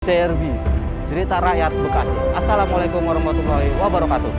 CRB, Cerita Rakyat Bekasi. Assalamualaikum warahmatullahi wabarakatuh.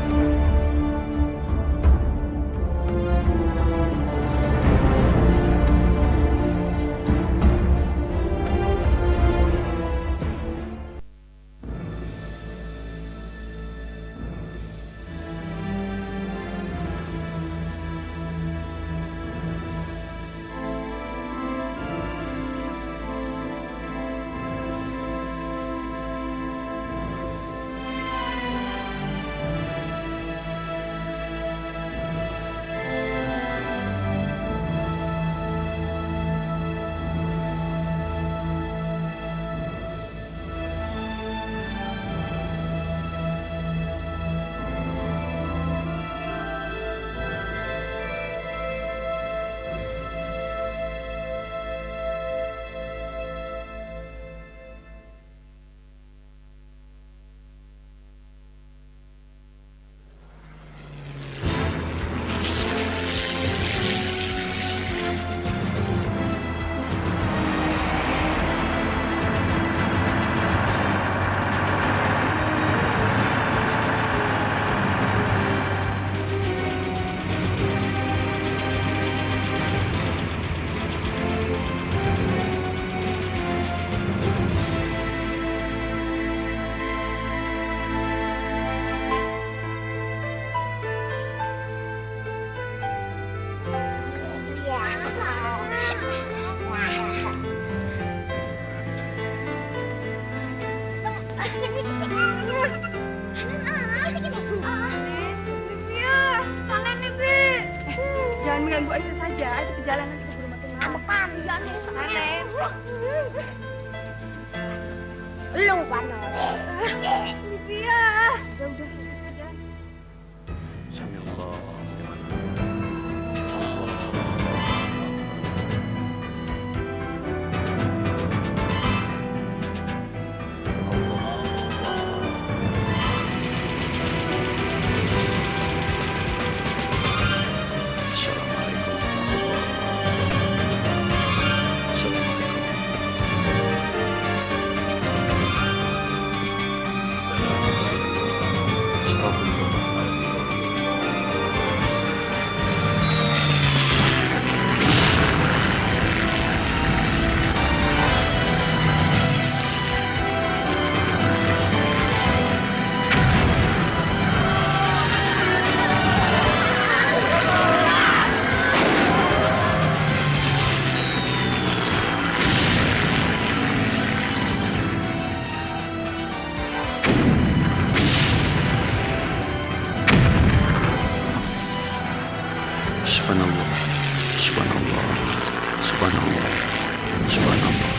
Jangan mengganggu Aisyah saja, di perjalanan kita belum makin makan. Aneh. Lu panas. Livia. Udah saja. Sami Allah. Subhanallah, subhanallah, subhanallah, subhanallah, subhanallah.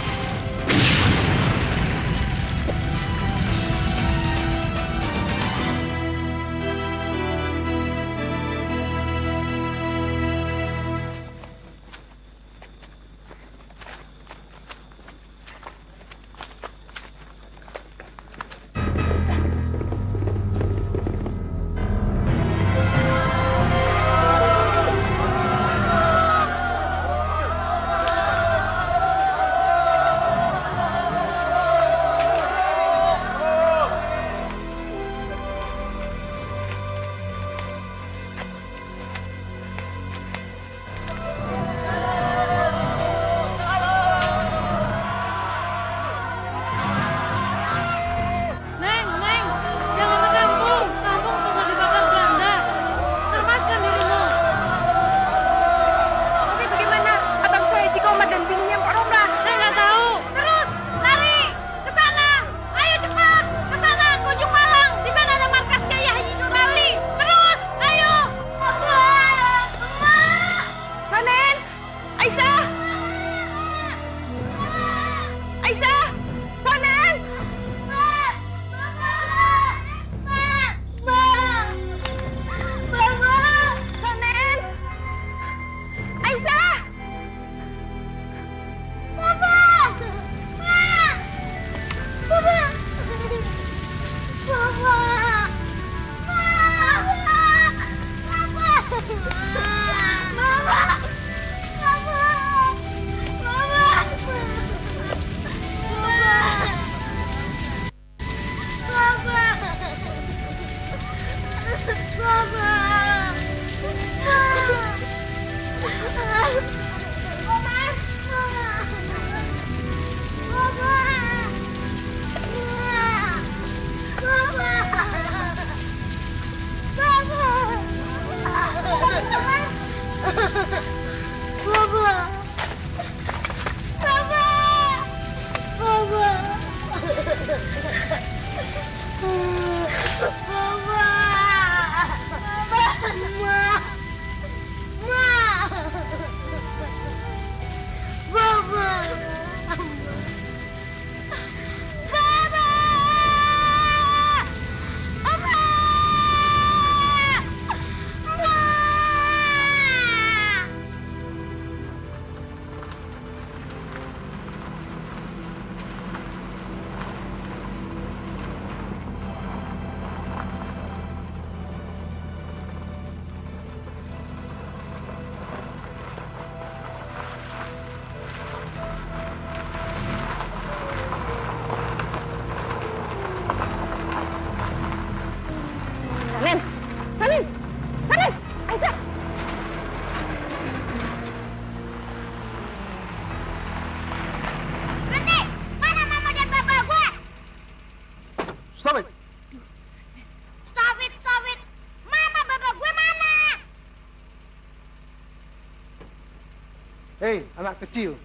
Hei, anak kecil.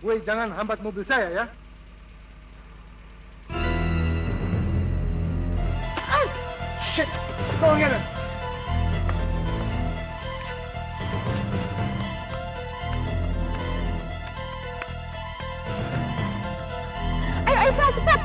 Woi, jangan hambat mobil saya ya. Oh, shit. Go get it. Ayo, Pak, cepat.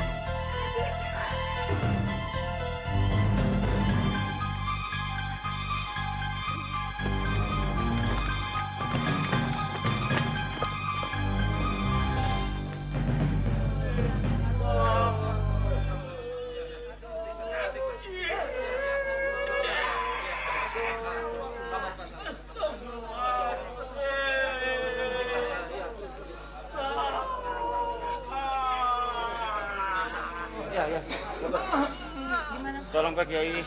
Tolong Pak Kiai.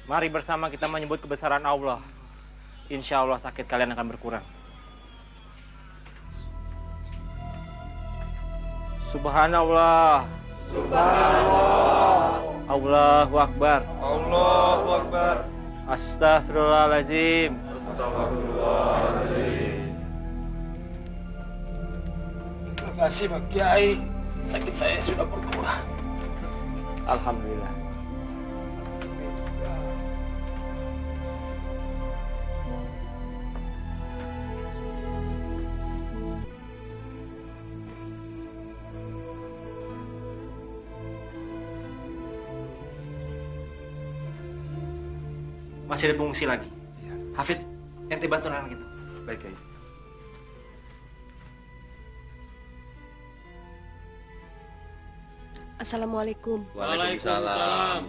Mari bersama kita menyebut kebesaran Allah. Insya Allah sakit kalian akan berkurang. Subhanallah. Subhanallah. Allahu Akbar. Allahu Akbar. Astaghfirullahaladzim. Astaghfirullahaladzim. Terima kasih Pak Kiai. Sakit saya sudah berkurang. Alhamdulillah. Masih ada pengungsi lagi. Hafid, ente bantu anak itu. Baik, Kiai. Assalamualaikum. Waalaikumsalam.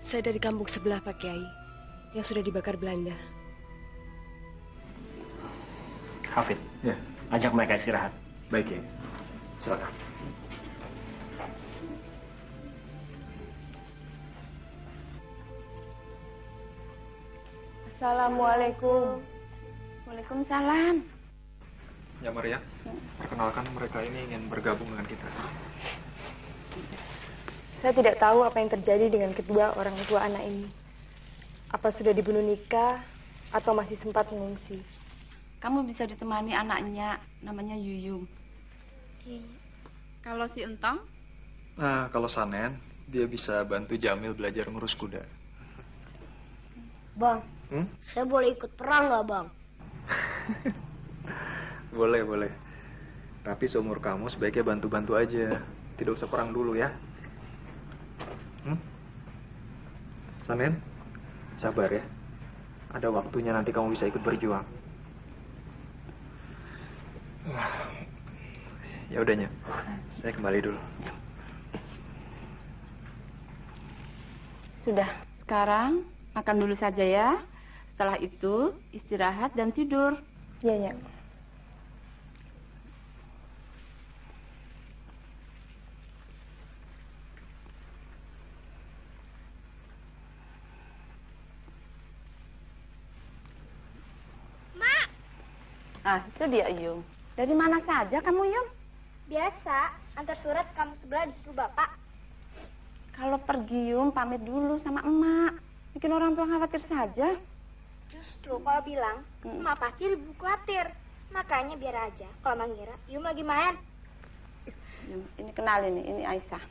Saya dari kampung sebelah Pak Kiai yang sudah dibakar Belanda. Hafid, Ya, ajak mereka istirahat. baik, Kiai. Silakan. Assalamualaikum. Waalaikumsalam. Ya, Maria. Perkenalkan, mereka ini ingin bergabung dengan kita. Saya tidak tahu apa yang terjadi dengan kedua orang tua anak ini. Apa sudah dibunuh nikah atau masih sempat mengungsi? Kamu bisa ditemani anaknya, namanya Yuyung. Kalau si Entong, Nah, kalau Sanen, dia bisa bantu Jamil belajar ngurus kuda. Bang, Hmm? saya boleh ikut perang nggak, Bang? Boleh, boleh. Tapi seumur kamu sebaiknya bantu-bantu aja. Tidak usah perang dulu ya. Sanen, sabar ya. Ada waktunya nanti kamu bisa ikut berjuang. Ya udahnya, saya kembali dulu. sudah. Sekarang makan dulu saja ya. Setelah itu istirahat dan tidur. Iya, Nyak. Ah, itu dia Yung. Dari mana saja kamu Yung? Biasa, antar surat kamu sebelah disuruh Bapak. Kalau pergi Yung pamit dulu sama emak. Bikin orang tua khawatir saja. Justru kalau bilang, Emak pasti lebih khawatir. Makanya biar aja, kalau mengira, Yum lagi main. Yung, ini kenalin nih, ini Aisyah.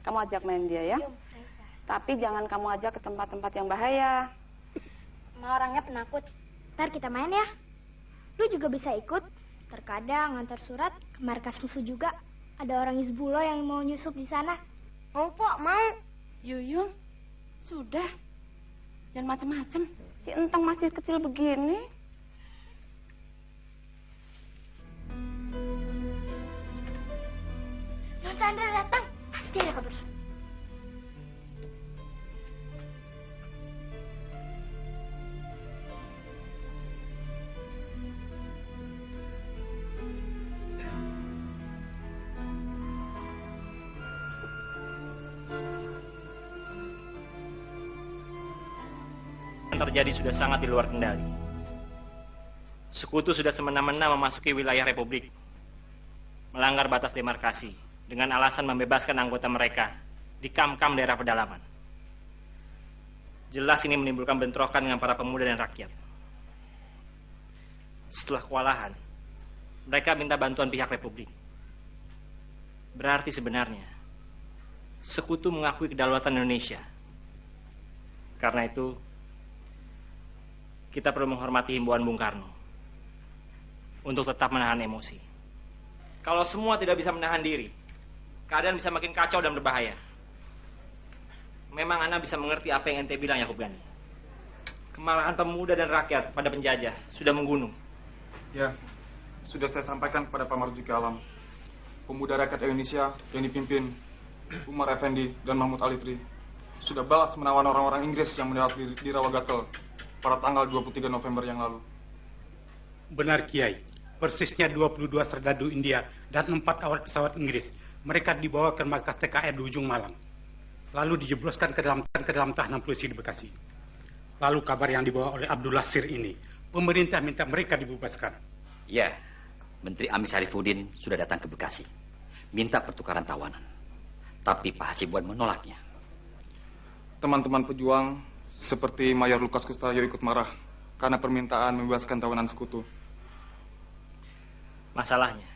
Kamu ajak main dia ya. Yum, Aisyah. Tapi jangan kamu ajak ke tempat-tempat yang bahaya. Emak orangnya penakut. Ntar kita main ya. Lu juga bisa ikut. Terkadang antar surat ke markas musuh juga. Ada orang Hizbullah yang mau nyusup di sana. Mau, Pok, mau. Yuyung, sudah. Jangan macem-macem. Si Entong masih kecil begini. Non Sandra datang. Pasti ada kabar. Yang terjadi sudah sangat di luar kendali. Sekutu sudah semena-mena memasuki wilayah Republik, melanggar batas demarkasi dengan alasan membebaskan anggota mereka di kam-kam daerah pedalaman. Jelas ini menimbulkan bentrokan dengan para pemuda dan rakyat. Setelah kewalahan, mereka minta bantuan pihak Republik. Berarti sebenarnya, sekutu mengakui kedaulatan Indonesia. Karena itu, kita perlu menghormati himbauan Bung Karno untuk tetap menahan emosi. Kalau semua tidak bisa menahan diri, keadaan bisa makin kacau dan berbahaya. Memang Anda bisa mengerti apa yang ente bilang, Yakub Gani. Kemarahan pemuda dan rakyat pada penjajah sudah menggunung. Ya, sudah saya sampaikan kepada Pak Marzuki Alam. Pemuda rakyat Indonesia yang dipimpin Umar Effendi dan Mahmud Alitri sudah balas menawan orang-orang Inggris yang mendarat di Rawagatel pada tanggal 23 November yang lalu. Benar, Kiai. Persisnya 22 serdadu India dan 4 awak pesawat Inggris. Mereka dibawa ke markas TKR di ujung Malang. Lalu dijebloskan ke dalam tahanan polisi di Bekasi. Lalu kabar yang dibawa oleh Abdullah Sir ini, pemerintah minta mereka dibebaskan. Ya, Menteri Amis Sarifuddin sudah datang ke Bekasi, minta pertukaran tawanan. Tapi Pak Hasibuan menolaknya. Teman-teman pejuang seperti Mayor Lukas Kustayo ikut marah karena permintaan membebaskan tawanan sekutu. Masalahnya,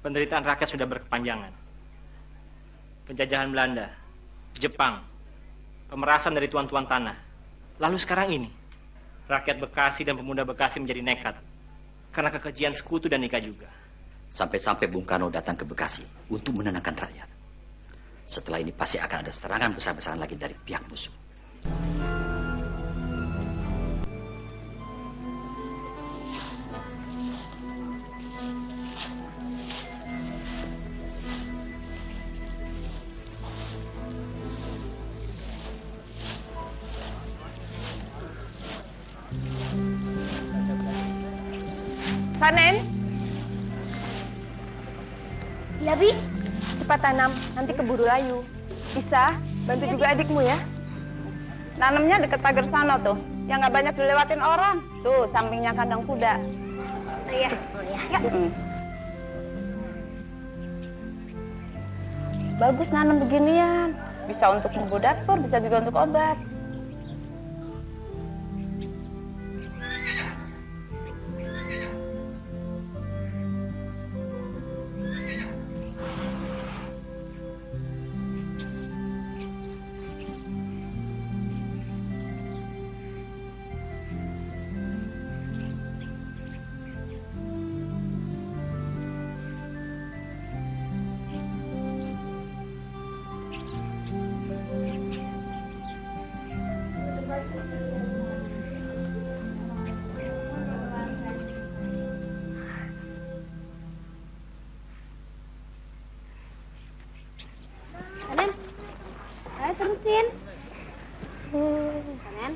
penderitaan rakyat sudah berkepanjangan. Penjajahan Belanda, Jepang, pemerasan dari tuan-tuan tanah. Lalu sekarang ini, rakyat Bekasi dan pemuda Bekasi menjadi nekat karena kekejian sekutu dan nikah juga. Sampai-sampai Bung Karno datang ke Bekasi untuk menenangkan rakyat. Setelah ini pasti akan ada serangan besar-besaran lagi dari pihak musuh. Sanen, Ya, Bi. cepat tanam, nanti keburu layu. Bisa, bantu juga adikmu ya. Nanamnya dekat pagar sana tuh, yang nggak banyak dilewatin orang. Tuh, sampingnya kandang kuda. Oh iya. Ya. Bagus nanam beginian. Bisa untuk bumbu dapur, bisa juga untuk obat. Sanen. Ayo terusin. Sanen.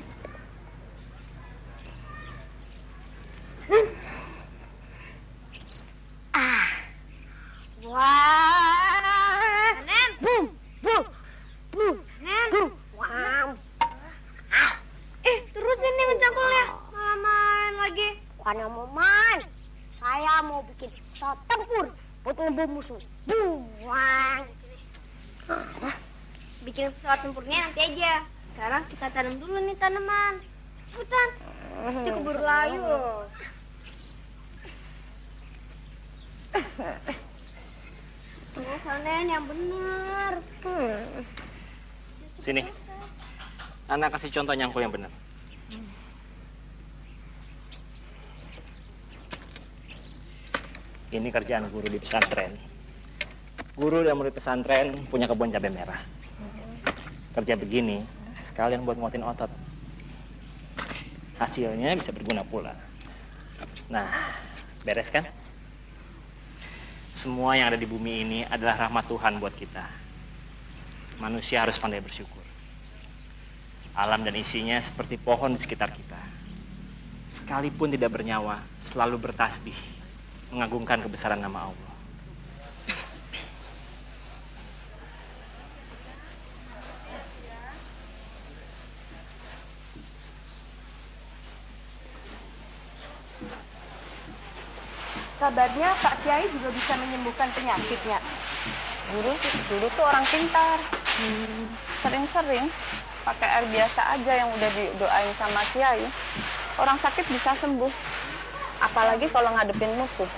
Wah. Sanen. Bum. Bum. Bum. Sanen. Wow. Terusin nih mencangkulnya. Malah main lagi. Bukannya mau main. Saya mau bikin pesawat tempur buat ngebom musuh. Buang. Bikin pesawat tempurnya nanti aja. Sekarang kita tanam dulu nih tanaman. Cepetan. Nanti keburu layu. Sanen yang benar. Sini. Anak kasih contoh nyangkul yang benar. Ini kerjaan guru di pesantren. Guru dan murid pesantren punya kebun cabai merah. Kerja begini, sekalian buat nguatin otot. Hasilnya bisa berguna pula. Nah, beres kan? Semua yang ada di bumi ini adalah rahmat Tuhan buat kita. Manusia harus pandai bersyukur. Alam dan isinya seperti pohon di sekitar kita. Sekalipun tidak bernyawa, selalu bertasbih, mengagungkan kebesaran nama Allah. Kabarnya Pak Kiai juga bisa menyembuhkan penyakitnya. Dulu tuh orang pintar. Sering-sering pakai air biasa aja yang udah didoain sama Kiai. Orang sakit bisa sembuh. Apalagi kalau ngadepin musuh.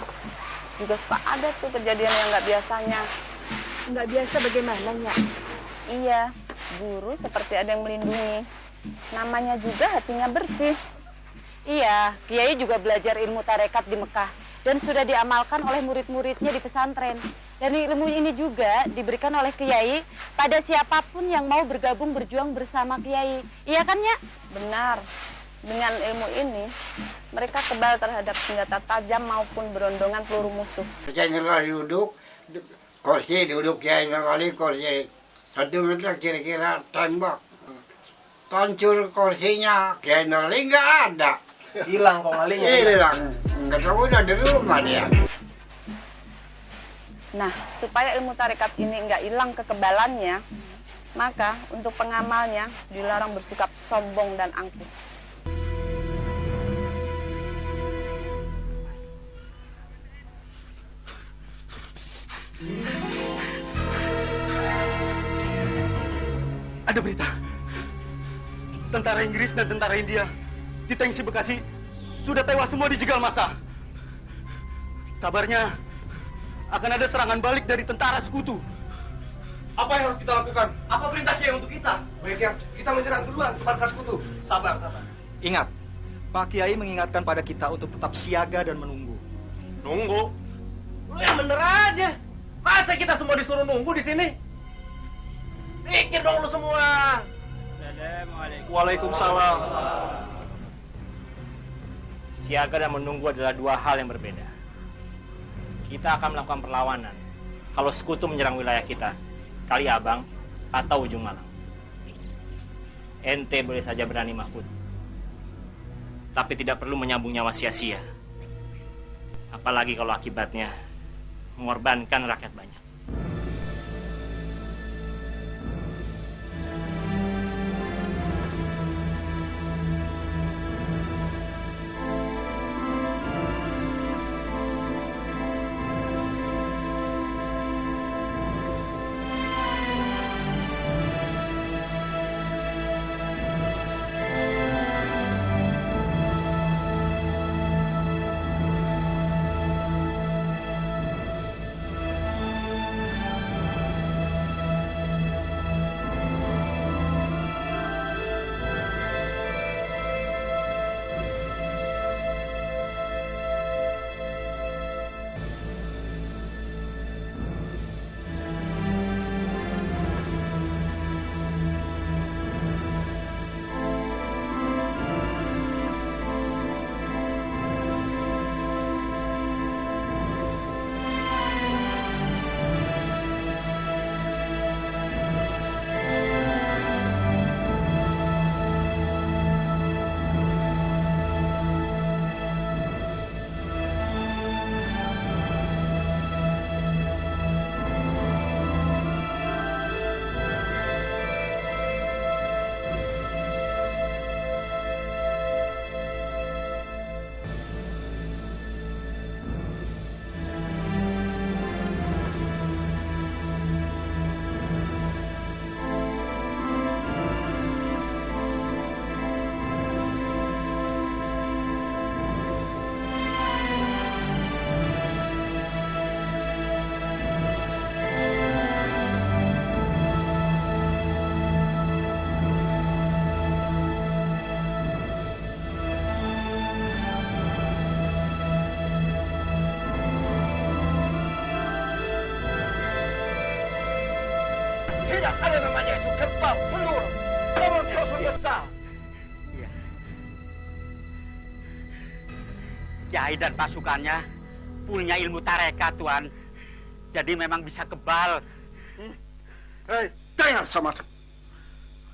Juga suka ada tuh kejadian yang nggak biasanya. Nggak biasa bagaimana, Nyak? Iya, guru seperti ada yang melindungi. Namanya juga hatinya bersih. Iya, Kiai juga belajar ilmu tarekat di Mekah dan sudah diamalkan oleh murid-muridnya di pesantren. Dan ilmu ini juga diberikan oleh Kiai pada siapapun yang mau bergabung berjuang bersama Kiai. Iya kan, Nyak? Benar. Dengan ilmu ini, mereka kebal terhadap senjata tajam maupun berondongan peluru musuh. Kiai duduk, kursi duduk Kiai kali kursi 1 meter kira-kira tembak. Hancur kursinya, Kiai Nurli nggak ada. Hilang kok ngalinya. Hilang. Nggak tahu udah di rumah dia. Nah, supaya ilmu tarekat ini nggak hilang kekebalannya, maka untuk pengamalnya dilarang bersikap sombong dan angkuh. Ada berita. Tentara Inggris dan tentara India di Tengsi Bekasi sudah tewas semua dijegal massa. Kabarnya akan ada serangan balik dari tentara sekutu. Apa yang harus kita lakukan? Apa perintah Kiai untuk kita? Baiknya, kita menyerang duluan ke markas sekutu. Sabar, sabar. Ingat, Pak Kiai mengingatkan pada kita untuk tetap siaga dan menunggu. Nunggu? Lu yang bener aja. Masa kita semua disuruh nunggu di sini? Pikir dong lu semua. Waalaikumsalam. Siaga dan menunggu adalah dua hal yang berbeda. Kita akan melakukan perlawanan kalau sekutu menyerang wilayah kita, Kali Abang atau Ujung Malang. Ente boleh saja berani Mahfud, tapi tidak perlu menyambung nyawa sia-sia. Apalagi kalau akibatnya mengorbankan rakyat banyak. Tidak ada namanya itu kebal, pelur. Kawan kau biasa. Iya. Kiai dan pasukannya punya ilmu tarekat, Tuan. Jadi memang bisa kebal. Hei, dengar Samad.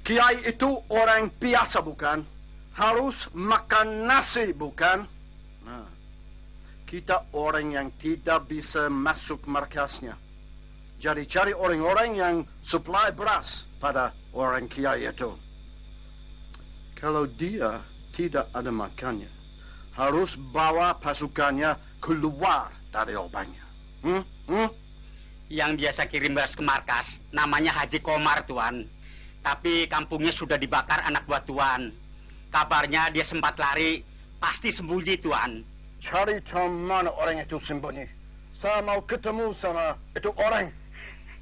Kiai itu orang biasa bukan? Harus makan nasi bukan? Nah, kita orang yang tidak bisa masuk markasnya. Jadi cari orang-orang yang supply beras pada orang Kiai itu. Kalau dia tidak ada makannya, harus bawa pasukannya keluar dari obatnya. Yang biasa kirim beras ke markas, namanya Haji Komar, Tuan. Tapi kampungnya sudah dibakar anak buah Tuan. Kabarnya dia sempat lari, pasti sembunyi Tuan. Cari tahu mana orang itu sembunyi. Saya mau ketemu sama itu orang.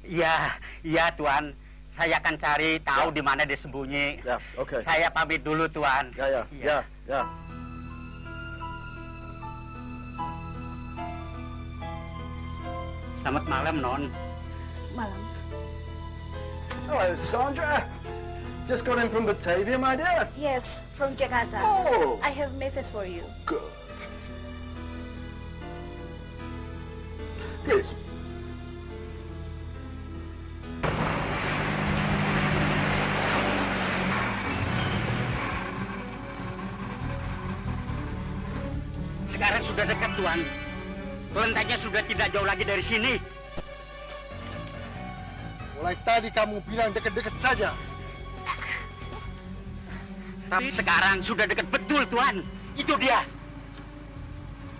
Iya Tuan. Saya akan cari tahu di mana dia sembunyi. Ya, oke. Saya pamit dulu Tuan. Ya. Selamat malam, Non. Malam. Hello, Sandra. Just got in from Batavia, my dear. Yes, from Jakarta. Oh. I have a message for you. Good. Please. Sekarang sudah dekat, Tuan. Kelentengnya sudah tidak jauh lagi dari sini. Mulai tadi kamu bilang dekat-dekat saja. Tapi sekarang sudah dekat betul, Tuan. Itu dia.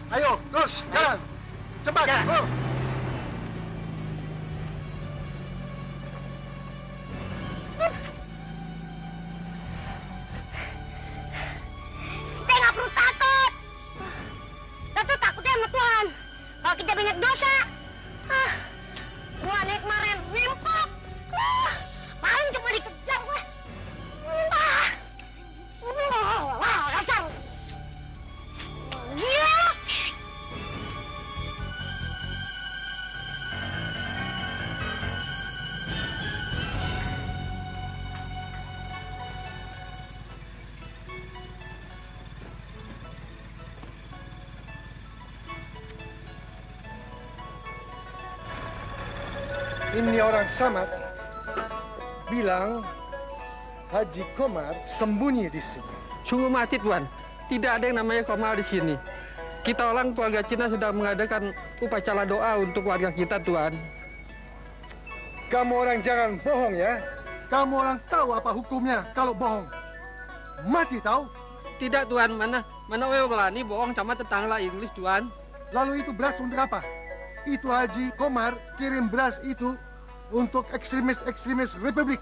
Ayo, terus, jalan. Cepat, go. Kita nggak perlu takut. Kita tuh takutnya sama Tuhan. Kalau kita banyak dosa. Gua nih kemarin nimpuk. Paling cuma dikejar gue. Wah, kasar. Gila. Ini orang Samad bilang Haji Komar sembunyi di sini. Sungguh mati, Tuan. Tidak ada yang namanya Komar di sini. Kita orang keluarga Cina sedang mengadakan upacara doa untuk warga kita, Tuan. Kamu orang jangan bohong ya. Kamu orang tahu apa hukumnya kalau bohong. Mati tahu? Tidak, Tuan. Mana Wewe berani bohong sama tetangga Inggris, Tuan. Lalu itu beras untuk apa? Itu Haji Komar kirim beras itu untuk ekstremis Republik.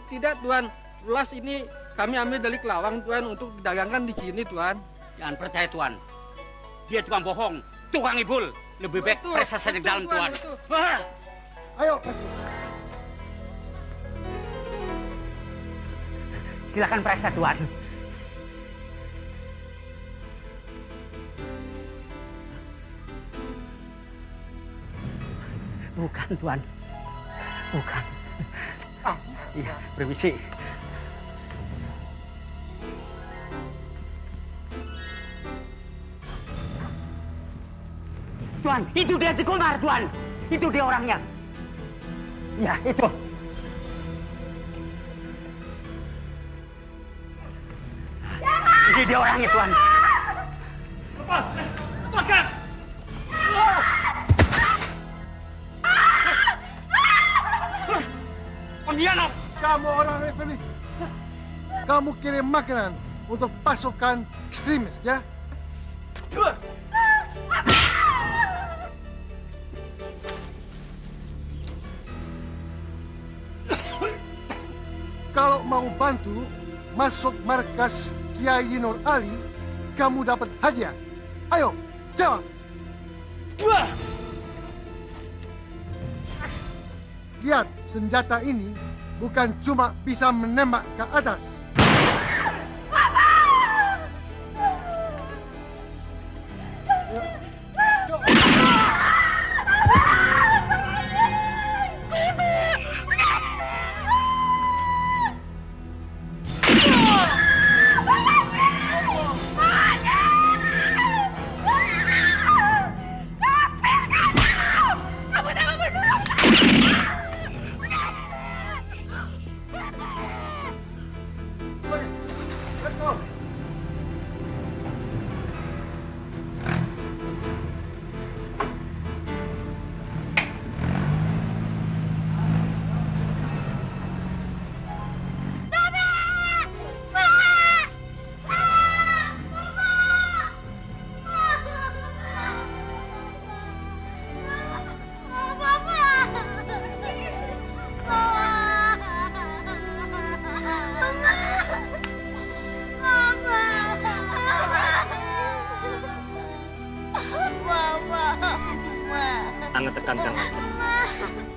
Tidak, Tuan. Beras ini kami ambil dari Kelawang, Tuan, untuk didagangkan di sini, Tuan. Jangan percaya, Tuan. Dia tukang bohong, tukang ibul. Lebih baik periksa saja di dalam, Tuan. Ayo. Silakan periksa, Tuan. Bukan, Tuan. Bukan. Iya, permisi. Tuan, itu dia si Komar, Tuan. Itu dia orangnya. Ya, itu. Ini dia orangnya, Tuan. Lepaskan! Pengkhianat! Kamu orang Republik. Kamu kirim makanan untuk pasukan ekstremis, ya? Kalau mau bantu masuk markas Kiai Nur Ali, kamu dapat hadiah. Ayo, jawab. Lihat, senjata ini bukan cuma bisa menembak ke atas.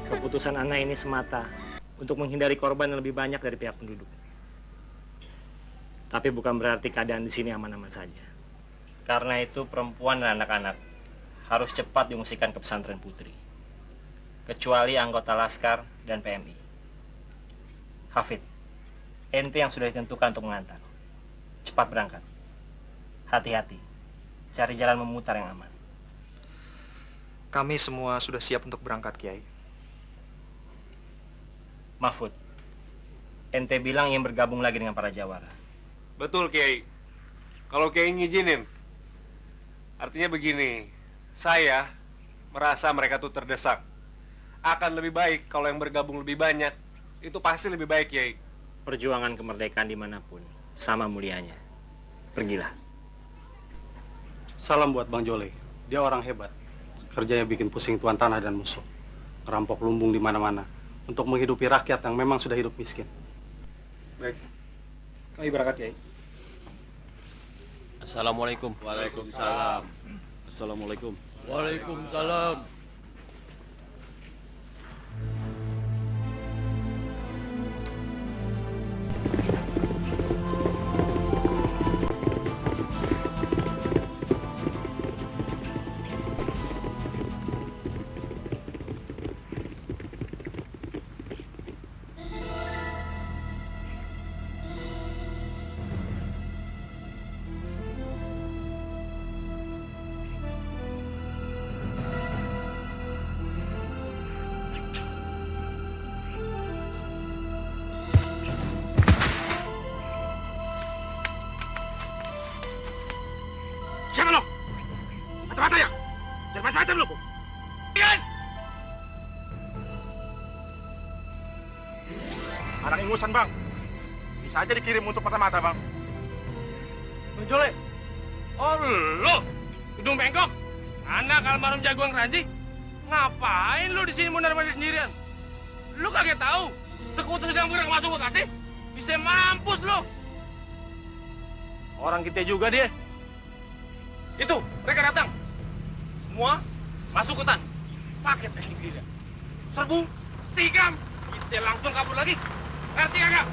Keputusan Ana ini semata untuk menghindari korban yang lebih banyak dari pihak penduduk. Tapi bukan berarti keadaan di sini aman-aman saja. Karena itu perempuan dan anak-anak harus cepat diungsikan ke pesantren putri. Kecuali anggota Laskar dan PMI. Hafid, ente yang sudah ditentukan untuk mengantar. Cepat berangkat. Hati-hati. Cari jalan memutar yang aman. Kami semua sudah siap untuk berangkat, Kiai. Mahfud, ente bilang ingin bergabung lagi dengan para jawara. Betul, Kiai. Kalau Kiai ngizinin. Artinya begini, saya merasa mereka tuh terdesak. Akan lebih baik kalau yang bergabung lebih banyak. Itu pasti lebih baik, Kiai. Perjuangan kemerdekaan dimanapun sama mulianya. Pergilah. Salam buat Bang Jole. Dia orang hebat. Kerjanya bikin pusing tuan tanah dan musuh. Merampok lumbung di mana-mana untuk menghidupi rakyat yang memang sudah hidup miskin. Baik. Kami berangkat, Kiai. Assalamualaikum. Waalaikumsalam. Assalamualaikum. Waalaikumsalam. Siapa lo? Mata-mata ya? Jangan macam-macam lo. Kan? Anak ingusan, Bang. Bisa aja dikirim untuk mata-mata, Bang. Bang Jole. Oh, lo. Hidung bengkok. Anak almarhum jagoan Ranji. Ngapain lo di sini mondar-mandir sendirian? Lo kaget tahu sekutu sedang bergerak masuk Bekasi? Bisa mampus lo. Orang kita juga dia. Itu, mereka datang. Semua masuk hutan. Pakai teknik gila. Serbu, tikam. Kita langsung kabur lagi. Ngerti kagak?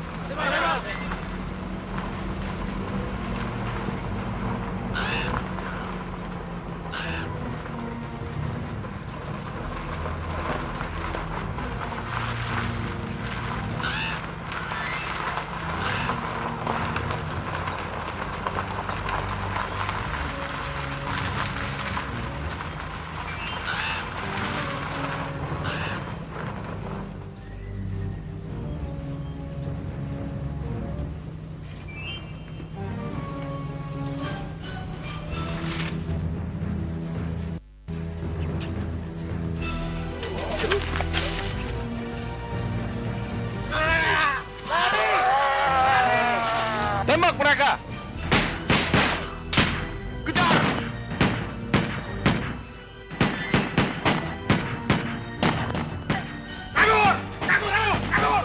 Tembak mereka! Kejar! Kabur! Kabur! Kabur!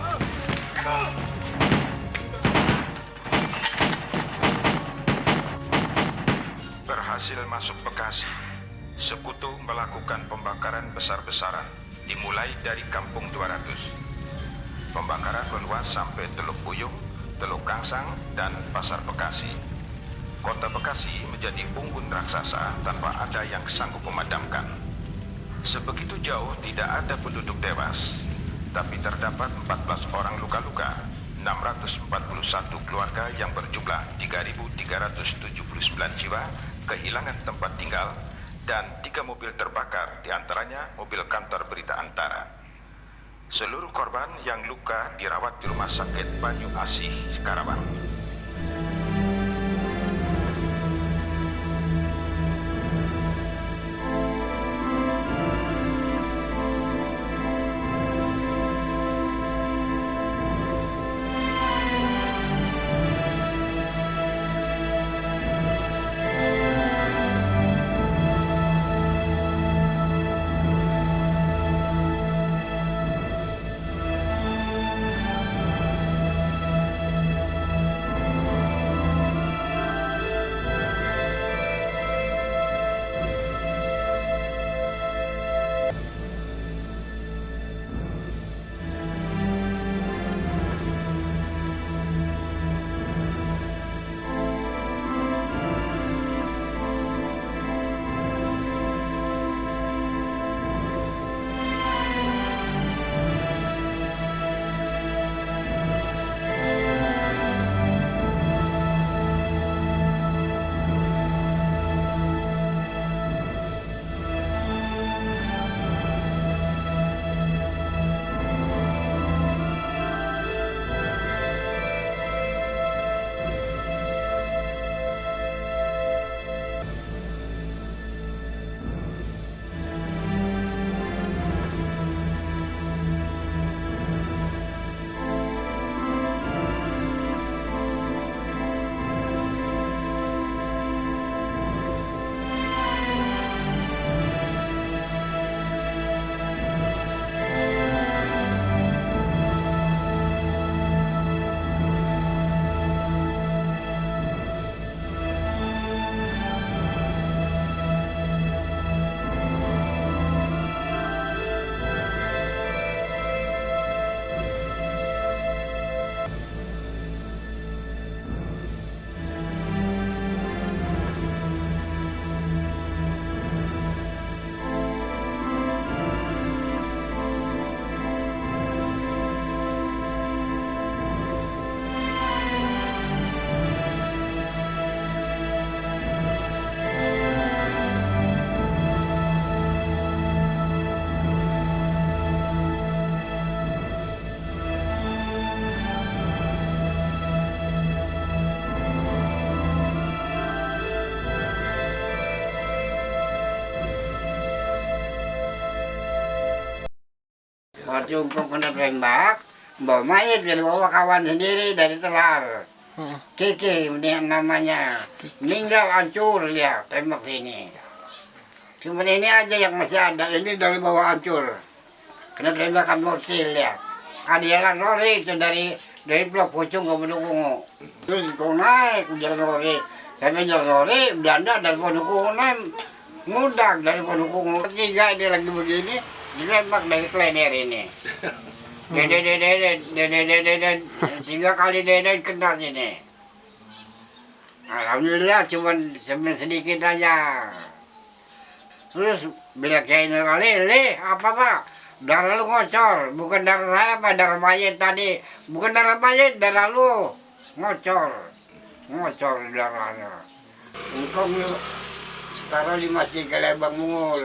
Kabur! Berhasil masuk Bekasi, sekutu melakukan pembakaran besar-besaran dimulai dari Kampung 200. Pembakaran meluas sampai Teluk Buyung, Teluk Kangsang, dan Pasar Bekasi. Kota Bekasi menjadi unggun raksasa tanpa ada yang sanggup memadamkan. Sebegitu jauh tidak ada penduduk tewas, tapi terdapat 14 orang luka-luka, 641 keluarga yang berjumlah 3.379 jiwa kehilangan tempat tinggal, dan 3 mobil terbakar, diantaranya mobil kantor berita Antara. Seluruh korban yang luka dirawat di Rumah Sakit Banyu Asih, Karawang. Waktu engkau kena tembak, bawa mayat dari bawa kawan sendiri dari Telar. Kiki namanya, meninggal hancur dia tembak ini. Cuma ini aja yang masih ada, ini dari bawah hancur. Kena tembakan mortil dia. Ada jalan lori itu dari Blok Pucung ke Pondokkungo. Terus kau naik jalan lori, sampai jalan lori, Belanda dari Pondokkungo naik, ngudak dari Pondokkungo. Ketiga dia lagi begini, dilembak dari Klender ini. Dede, 3 kali dede kena sini. Alhamdulillah cuman sedikit aja. Terus bila Kiai Nurali, apa Pak? Darah lu ngocor, bukan darah saya apa, darah mayat tadi. Bukan darah mayat, darah lu ngocor darahnya. Engkau taruh di masjid ke Lembang Mungul.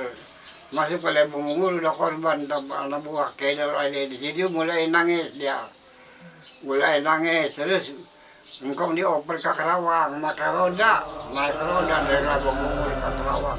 Masuk ke Lembang Mungul udah korban anak buah Kiai Nurali. Di situ mulai nangis dia. Terus engkau dioper ke Kerawang, naik roda dari Lembang Mungul ke Kerawang.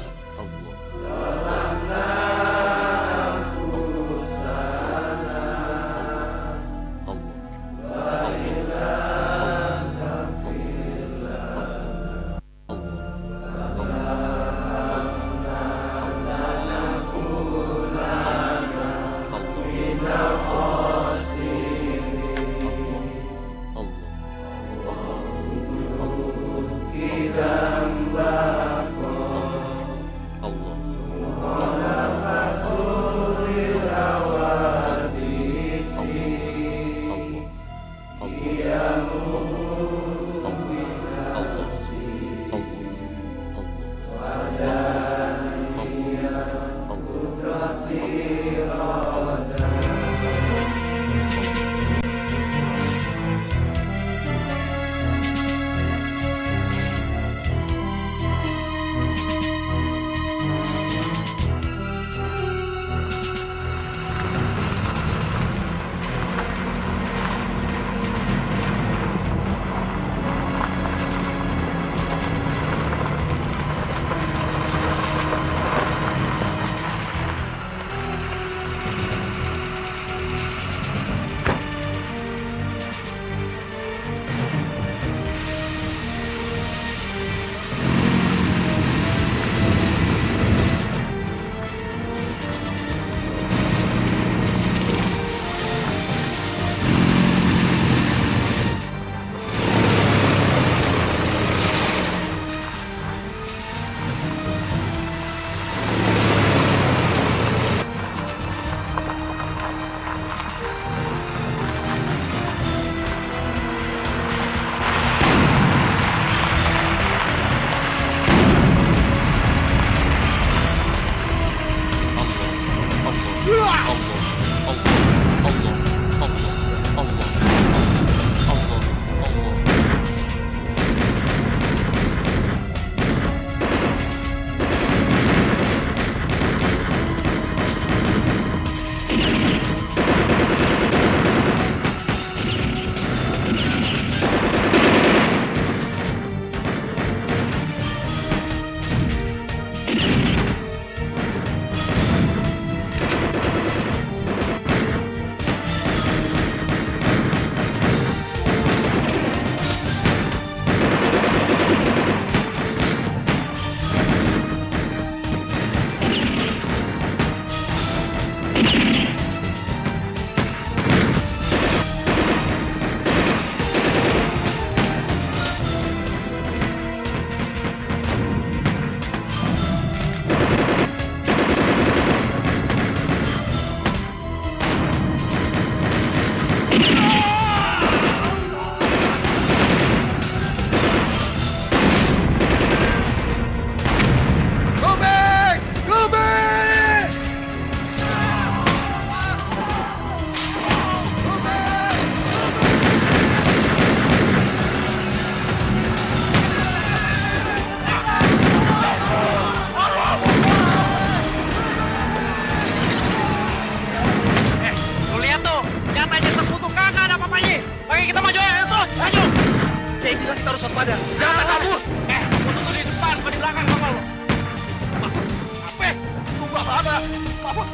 Mahmud.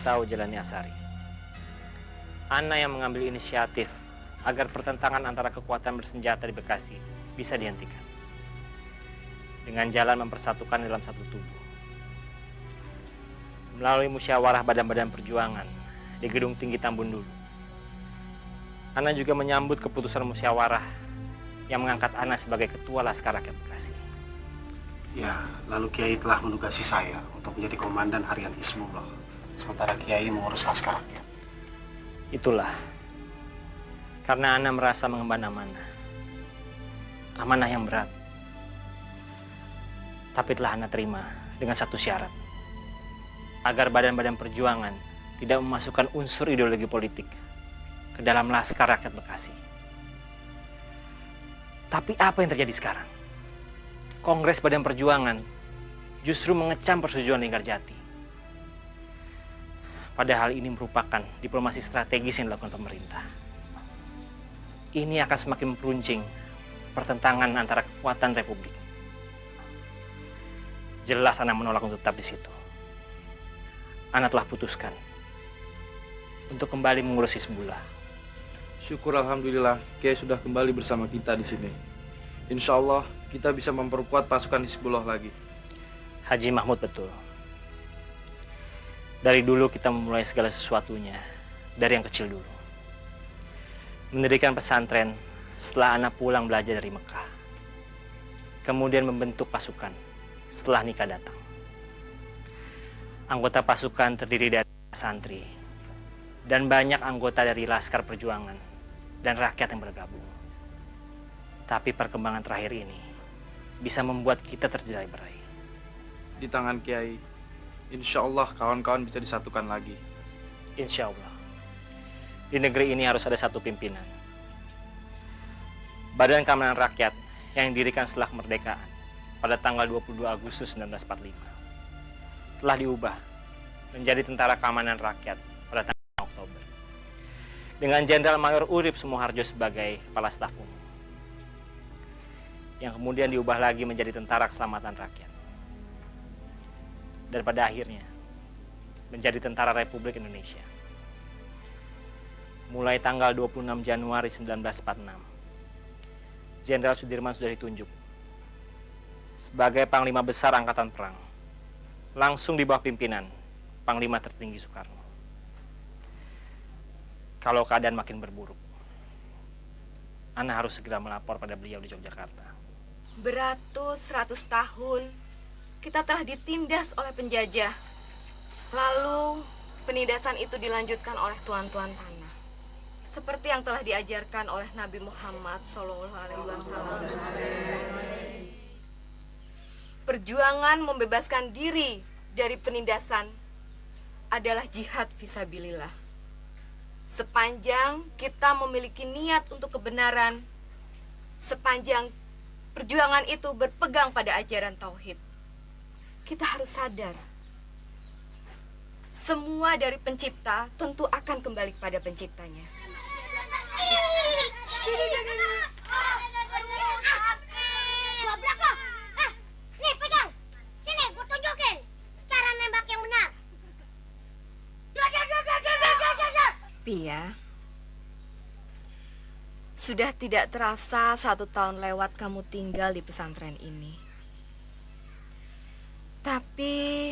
tahu Jalani Asari. Ana yang mengambil inisiatif agar pertentangan antara kekuatan bersenjata di Bekasi bisa dihentikan. Dengan jalan mempersatukan dalam satu tubuh. Melalui musyawarah badan-badan perjuangan di Gedung Tinggi Tambun dulu. Ana juga menyambut keputusan musyawarah yang mengangkat Ana sebagai Ketua Laskar Rakyat Bekasi. Ya, lalu Kiai telah menugasi saya untuk menjadi komandan harian Hizbullah. Sementara Kiai mengurus Laskar Rakyat. Itulah. Karena Ana merasa mengemban amanah. Amanah yang berat. Tapi telah Ana terima dengan satu syarat. Agar badan-badan perjuangan tidak memasukkan unsur ideologi politik ke dalam Laskar Rakyat Bekasi. Tapi apa yang terjadi sekarang? Kongres Badan Perjuangan justru mengecam persetujuan Linggarjati. Padahal ini merupakan diplomasi strategis yang dilakukan pemerintah. Ini akan semakin memperuncing pertentangan antara kekuatan Republik. Jelas Ana menolak untuk tetap di situ. Ana telah putuskan untuk kembali mengurus Hizbullah. Syukur alhamdulillah Kiai sudah kembali bersama kita di sini. Insya Allah kita bisa memperkuat pasukan Hizbullah lagi. Haji Mahmud betul. Dari dulu kita memulai segala sesuatunya dari yang kecil dulu. Mendirikan pesantren setelah Ana pulang belajar dari Mekah. Kemudian membentuk pasukan setelah nikah datang. Anggota pasukan terdiri dari santri dan banyak anggota dari Laskar Perjuangan dan rakyat yang bergabung. Tapi perkembangan terakhir ini bisa membuat kita tercerai-berai. Di tangan Kiai, insya Allah kawan-kawan bisa disatukan lagi. Insya Allah. Di negeri ini harus ada satu pimpinan. Badan Keamanan Rakyat yang didirikan setelah kemerdekaan pada tanggal 22 Agustus 1945 telah diubah menjadi Tentara Keamanan Rakyat pada tanggal Oktober dengan Jenderal Mayor Urip Sumoharjo sebagai Kepala Staf Umum, yang kemudian diubah lagi menjadi Tentara Keselamatan Rakyat, dan pada akhirnya menjadi Tentara Republik Indonesia. Mulai tanggal 26 Januari 1946, Jenderal Sudirman sudah ditunjuk sebagai Panglima Besar Angkatan Perang, langsung di bawah pimpinan Panglima tertinggi Soekarno. Kalau keadaan makin berburuk, Ana harus segera melapor pada beliau di Yogyakarta. Beratus ratus tahun kita telah ditindas oleh penjajah. Lalu penindasan itu dilanjutkan oleh tuan-tuan tanah, seperti yang telah diajarkan oleh Nabi Muhammad SAW. Perjuangan membebaskan diri dari penindasan adalah jihad fisabilillah. Sepanjang kita memiliki niat untuk kebenaran, sepanjang perjuangan itu berpegang pada ajaran tauhid, kita harus sadar semua dari pencipta tentu akan kembali pada penciptanya. Nih pegang, sini gue tunjukin cara nembak yang benar. Pia, sudah tidak terasa 1 tahun lewat kamu tinggal di pesantren ini. Tapi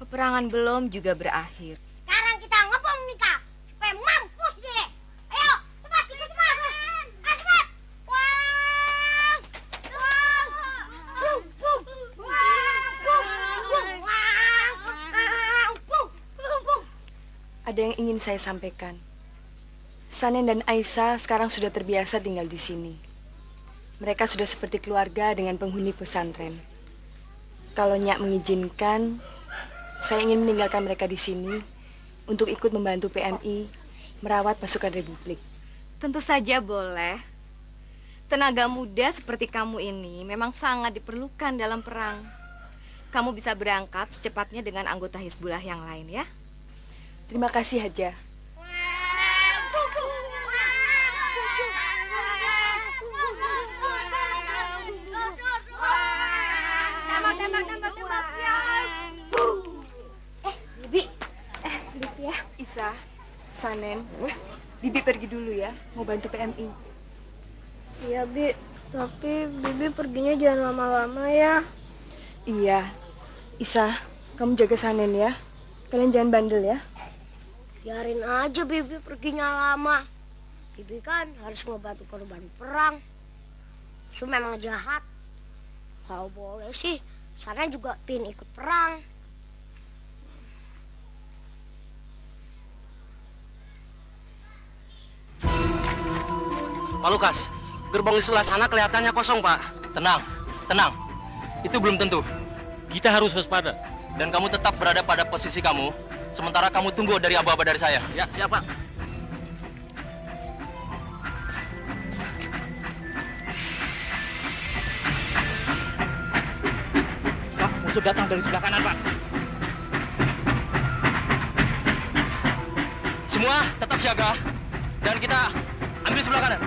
peperangan belum juga berakhir. Sekarang kita ngebom nikah supaya mampus deh. Ayo, cepat kita cepat. Ayo cepat. Wah. Ada yang ingin saya sampaikan. Sanen dan Aisyah sekarang sudah terbiasa tinggal di sini. Mereka sudah seperti keluarga dengan penghuni pesantren. Kalau Nyak mengizinkan, saya ingin meninggalkan mereka di sini untuk ikut membantu PMI merawat pasukan Republik. Tentu saja boleh. Tenaga muda seperti kamu ini memang sangat diperlukan dalam perang. Kamu bisa berangkat secepatnya dengan anggota Hizbullah yang lain ya. Terima kasih, Haja. Bibi, Isa, Sanen, Bibi pergi dulu ya, mau bantu PMI. Iya, Bi. Tapi Bibi perginya jangan lama-lama ya. Iya. Isa, kamu jaga Sanen ya. Kalian jangan bandel ya. Biarin aja Bibi perginya lama. Bibi kan harus ngebantu korban perang. Su memang jahat. Kalau boleh sih, Sanen juga pin ikut perang. Pak Lukas, gerbang di sebelah sana kelihatannya kosong, Pak. Tenang, tenang. Itu belum tentu. Kita harus waspada. Dan kamu tetap berada pada posisi kamu, sementara kamu tunggu dari aba-aba dari saya. Ya, siap, Pak. Pak, musuh datang dari sebelah kanan, Pak. Semua tetap siaga, dan kita ambil sebelah kanan.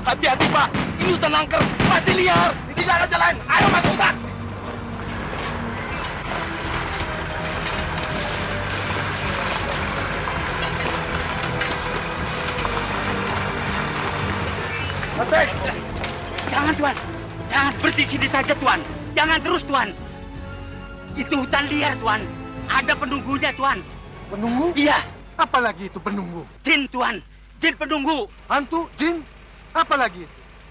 Hati-hati, Pak. Ini hutan angker, pasti liar. Tidak ada jalan. Ayo masuk hutan. Jangan, Tuan. Jangan berhenti sini saja, Tuan. Jangan terus, Tuan. Itu hutan liar, Tuan. Ada penunggunya, Tuan. Penunggu? Iya. Apalagi itu penunggu? Jin, Tuan. Jin penunggu. Hantu, jin? Apalagi?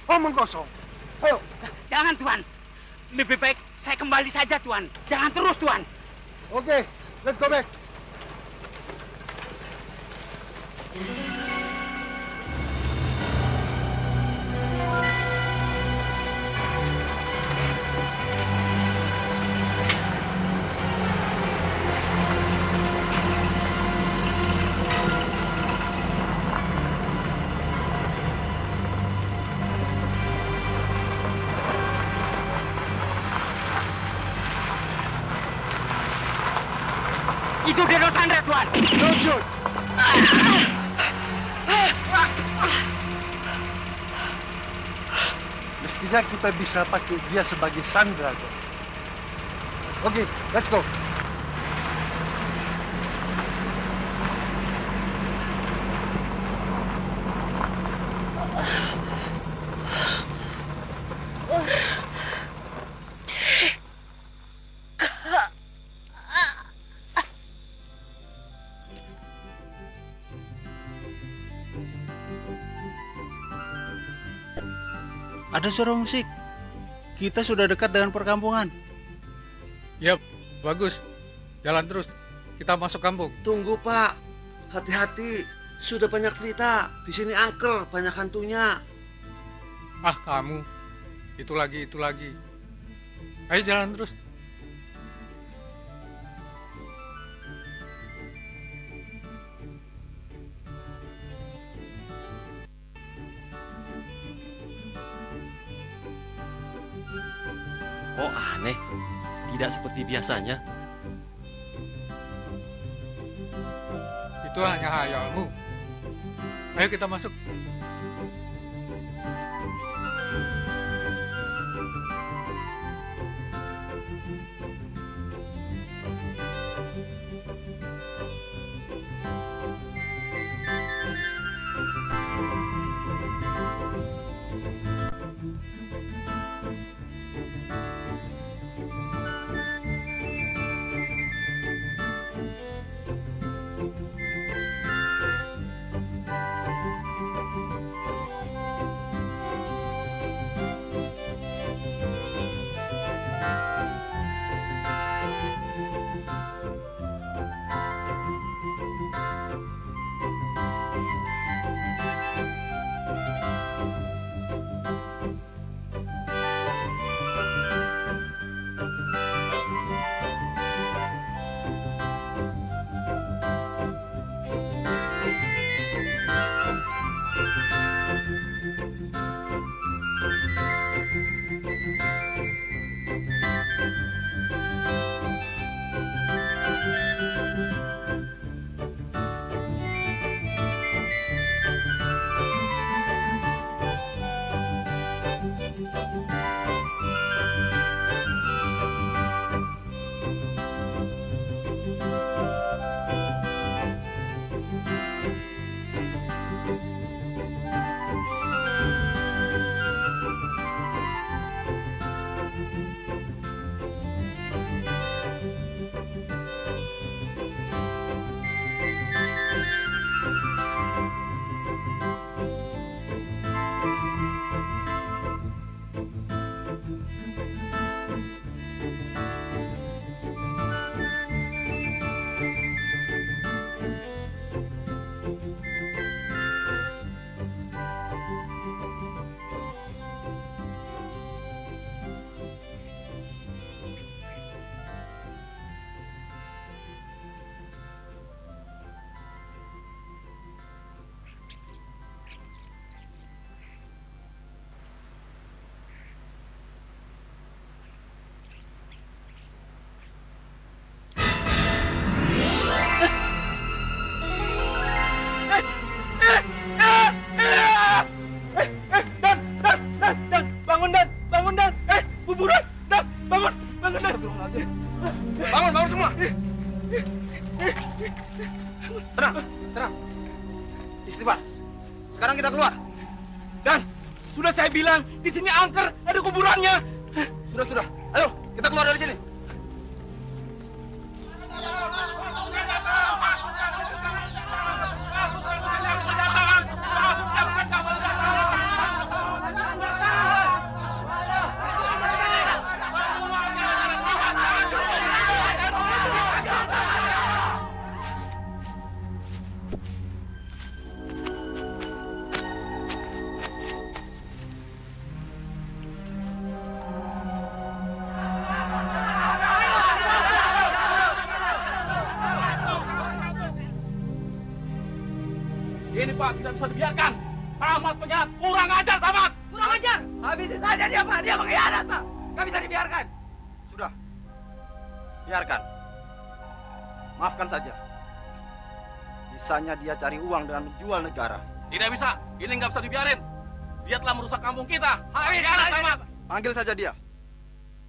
Omong kosong. Ayo. Jangan, Tuan. Lebih baik saya kembali saja, Tuan. Jangan terus, Tuan. Oke, let's go back. Itu Deno Sandra, Tuan. Don't shoot. Mestinya kita bisa pakai dia sebagai sandra. Oke, let's go. Ada suara musik. Kita sudah dekat dengan perkampungan. Ya, bagus. Jalan terus. Kita masuk kampung. Tunggu, Pak. Hati-hati. Sudah banyak cerita. Di sini angker, banyak hantunya. Ah, kamu. Itu lagi. Ayo jalan terus. Oh aneh, tidak seperti biasanya. Itu hanya hayalmu. Ayo kita masuk. Bangun semua. Tenang. Istighfar. Sekarang kita keluar. Dan sudah saya bilang di sini angker, ada kuburannya. Sudah. Ayo, kita keluar dari sini. Ini Pak, tidak bisa dibiarkan. Samad penjahat, kurang ajar Samad. Kurang ajar. Habisin saja dia Pak, dia mengkhianat Pak. Gak bisa dibiarkan. Sudah. Biarkan. Maafkan saja. Bisanya dia cari uang dengan menjual negara. Tidak bisa, ini nggak bisa dibiarin. Dia telah merusak kampung kita. Hari Ahmad. Panggil saja dia.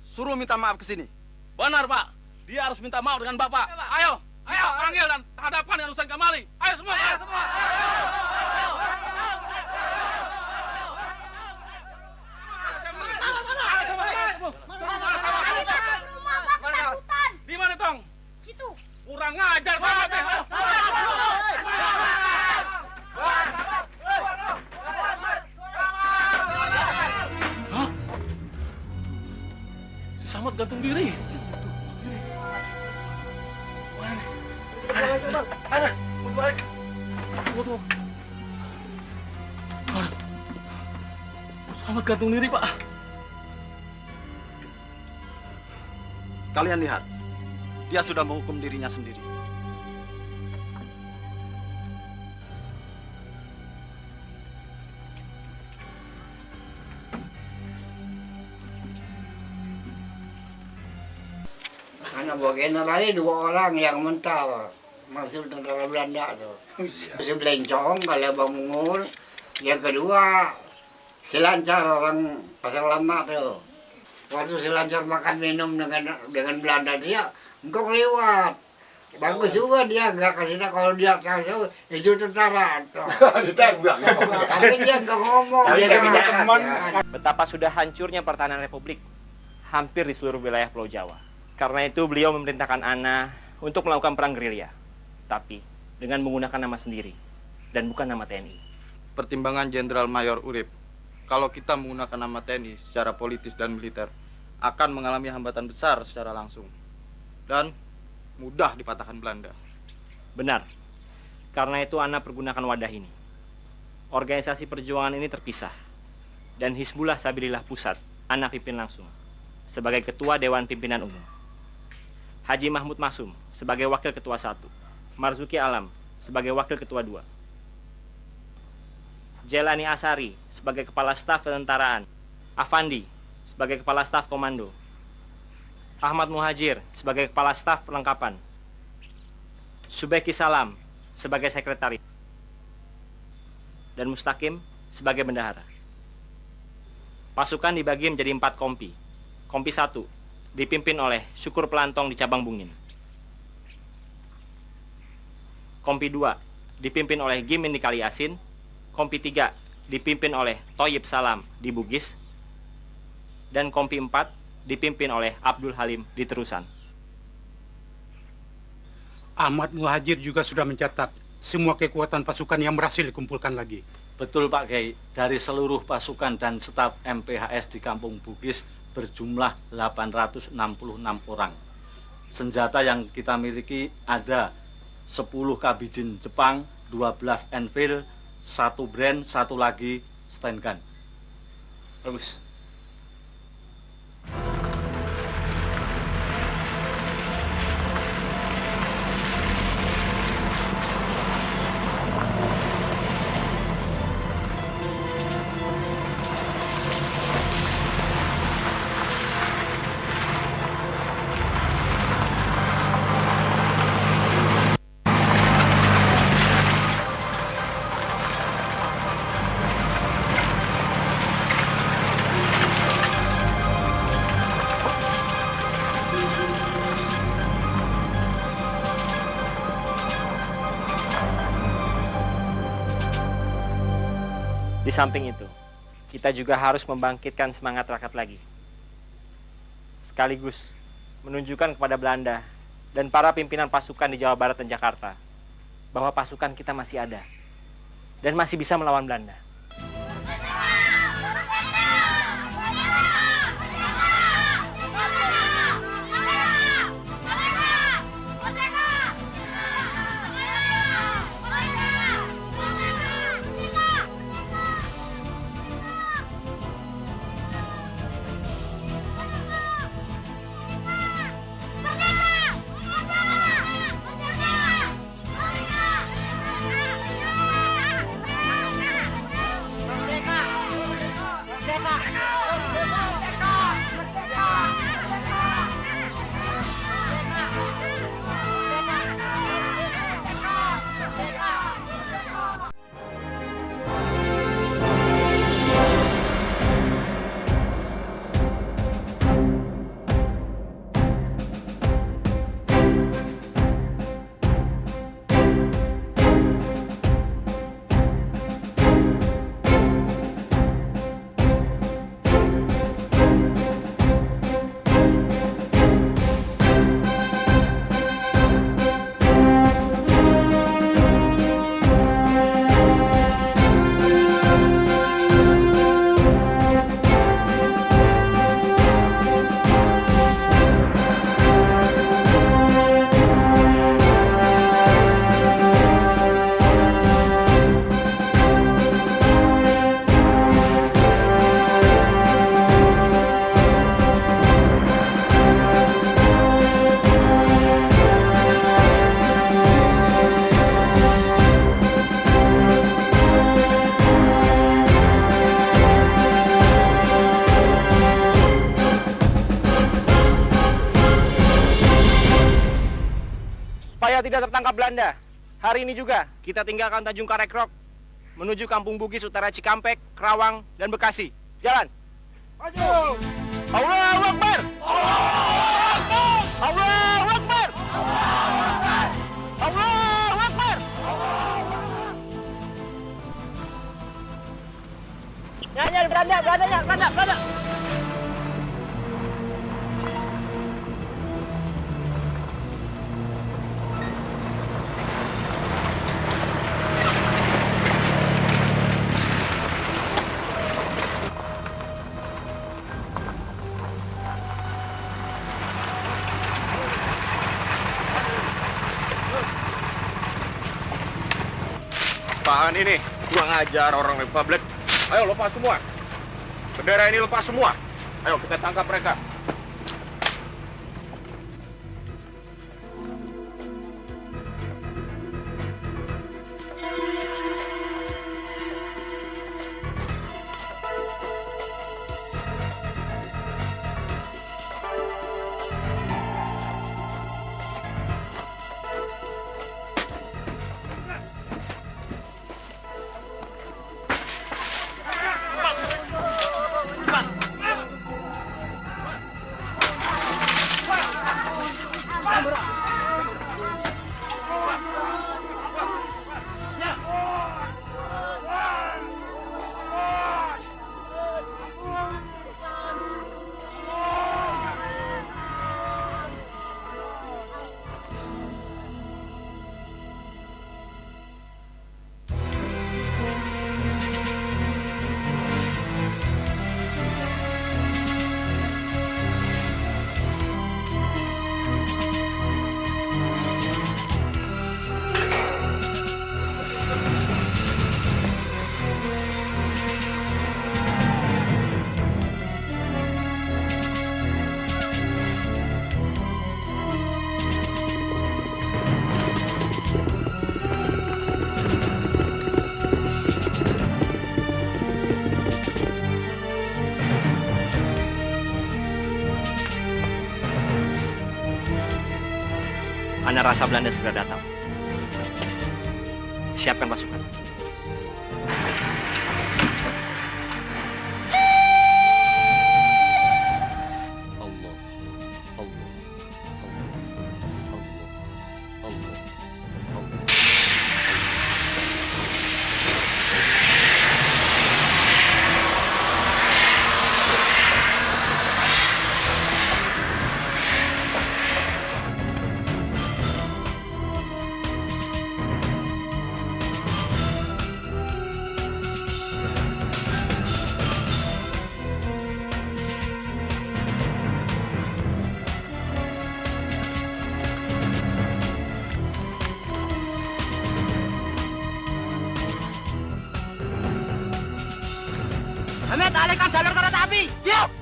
Suruh minta maaf ke sini. Benar, Pak. Dia harus minta maaf dengan Bapak. Ayo, panggil dan hadapkan dengan Ustaz Kamali. Ayo semua. Di mana, Tong? Situ. Kurang ngajar sama teh. Hah? Si Samad gantung diri. Ada, balik. Tunggu. Samad gantung diri, Pak. Kalian lihat, dia sudah menghukum dirinya sendiri. Anak buah generalnya 2 orang yang mental masuk tentara Belanda tuh. Si Belencong, kalau Bang Mungul. Yang kedua, si Lancar orang Pasar Lama tuh. Waktu si Lancar makan minum dengan Belanda dia, engkau lewat. Bagus juga dia, nggak kasih tahu kalau dia tahu itu tentara. Tapi dia nggak ngomong. Betapa sudah hancurnya pertahanan Republik hampir di seluruh wilayah Pulau Jawa. Karena itu beliau memerintahkan Ana untuk melakukan perang gerilya, tapi dengan menggunakan nama sendiri dan bukan nama TNI. Pertimbangan Jenderal Mayor Urip, kalau kita menggunakan nama TNI secara politis dan militer, akan mengalami hambatan besar secara langsung dan mudah dipatahkan Belanda. Benar. Karena itu Ana pergunakan wadah ini. Organisasi perjuangan ini terpisah dan Hizbullah Sabilillah Pusat Ana pimpin langsung sebagai Ketua Dewan Pimpinan Umum. Haji Mahmud Masum sebagai Wakil Ketua 1, Marzuki Alam sebagai Wakil Ketua 2, Jelani Asari sebagai Kepala Staf Ketentaraan, Afandi sebagai Kepala Staf Komando, Ahmad Muhajir sebagai Kepala Staf Perlengkapan, Subeki Salam sebagai Sekretaris, dan Mustaqim sebagai Bendahara. Pasukan dibagi menjadi 4 kompi. Kompi 1 dipimpin oleh Syukur Pelantong di Cabang Bungin. Kompi 2 dipimpin oleh Gimin di Kali Asin. Kompi 3 dipimpin oleh Toyib Salam di Bugis. Dan kompi 4 dipimpin oleh Abdul Halim di Terusan. Ahmad Muhajir juga sudah mencatat semua kekuatan pasukan yang berhasil dikumpulkan lagi. Betul Pak Kiai, dari seluruh pasukan dan staf MPHS di Kampung Bugis berjumlah 866 orang. Senjata yang kita miliki ada 10 kabijin Jepang, 12 Enfield, 1 brand, 1 lagi stand gun. Bagus. Di samping itu, kita juga harus membangkitkan semangat rakyat lagi. Sekaligus menunjukkan kepada Belanda dan para pimpinan pasukan di Jawa Barat dan Jakarta bahwa pasukan kita masih ada dan masih bisa melawan Belanda. Supaya tidak tertangkap Belanda, hari ini juga kita tinggalkan Tanjung Karekrok menuju Kampung Bugis utara Cikampek, Kerawang, dan Bekasi. Jalan. Maju. Allahu Akbar. Allahu Akbar. Allahu Akbar. Nyanyi Belanda. Apaan ini? Kurang ajar orang Republik. Ayo lepas semua. Bendera ini lepas semua. Ayo kita tangkap mereka. Ana rasa Belanda segera datang. Siapkan pasukan. Ahmed, alihkan jalur kereta api. Siap.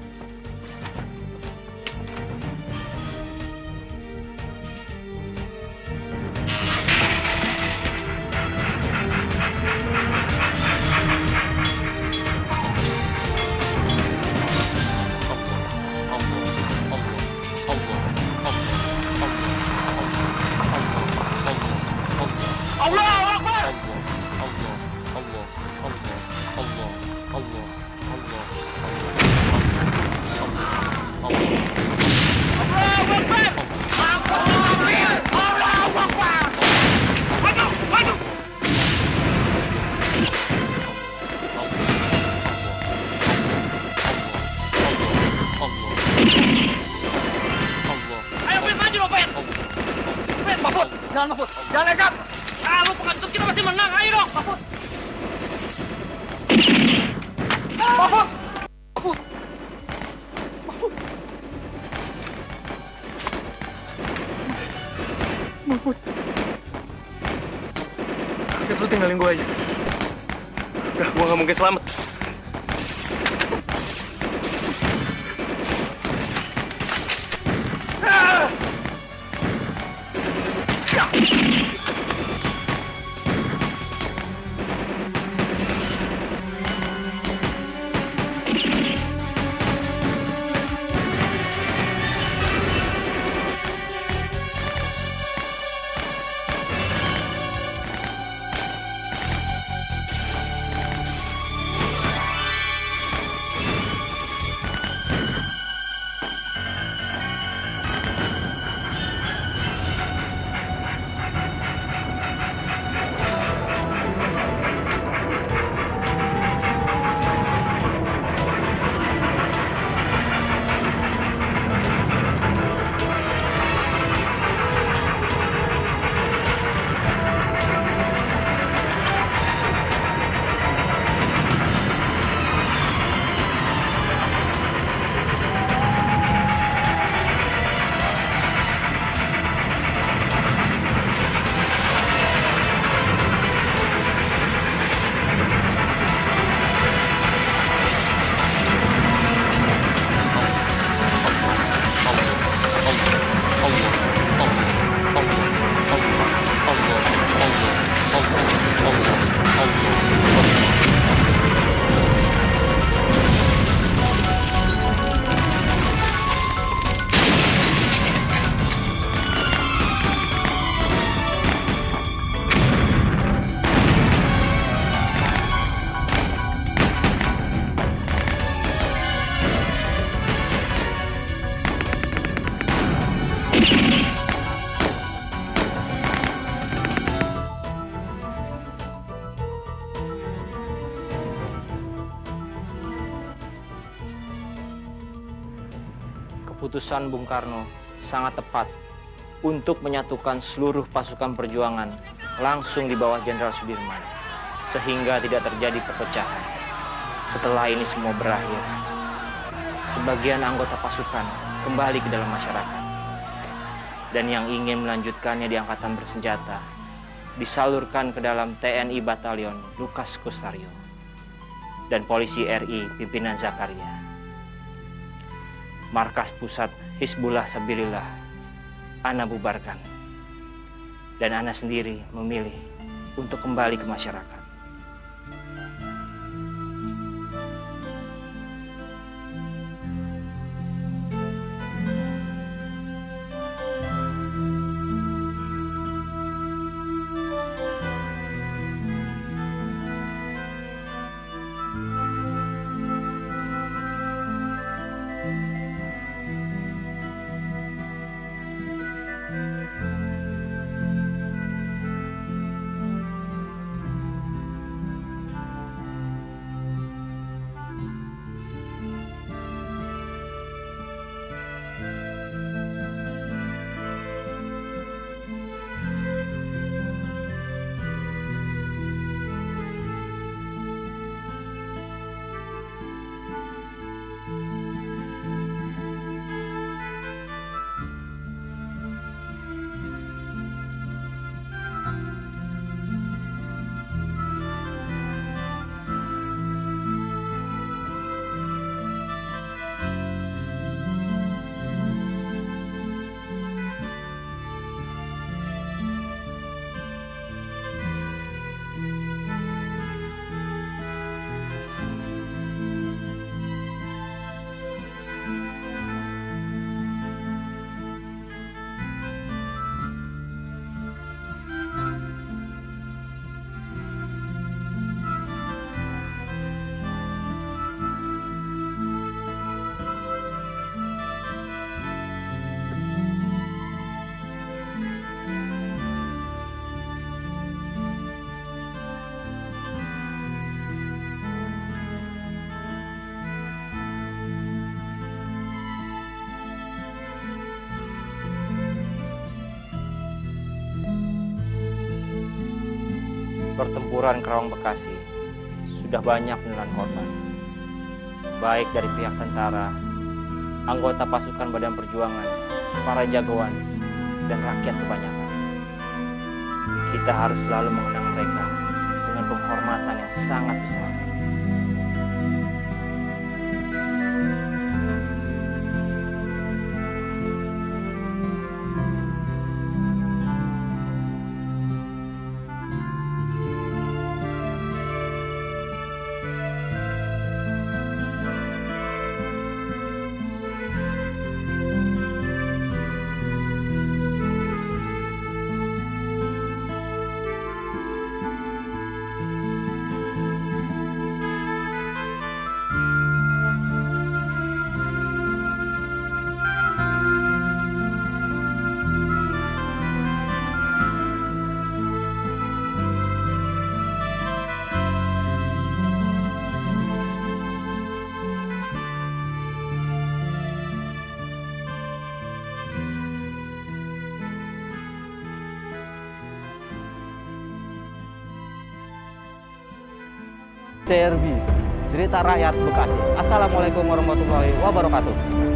Jangan Mahfud, jangan lekat. Ah, lu pengecut, kita masih menang. Ayo dong, Mahfud. Mahfud. Mahfud. Lu tinggalin gue aja. Udah, gue gak mungkin selamat. keputusan Bung Karno sangat tepat untuk menyatukan seluruh pasukan perjuangan langsung di bawah Jenderal Sudirman, sehingga tidak terjadi perpecahan. Setelah ini semua berakhir, sebagian anggota pasukan kembali ke dalam masyarakat, dan yang ingin melanjutkannya di angkatan bersenjata disalurkan ke dalam TNI Batalion Lukas Kustario dan Polisi RI pimpinan Zakaria. Markas pusat Hizbullah Sabilillah Ana bubarkan, dan Ana sendiri memilih untuk kembali ke masyarakat. Pertempuran Kerawang Bekasi sudah banyak menelan korban, baik dari pihak tentara, anggota pasukan Badan Perjuangan, para jagoan, dan rakyat kebanyakan. Kita harus selalu mengenang mereka dengan penghormatan yang sangat besar. CRB, Cerita Rakyat Bekasi. Assalamualaikum warahmatullahi wabarakatuh.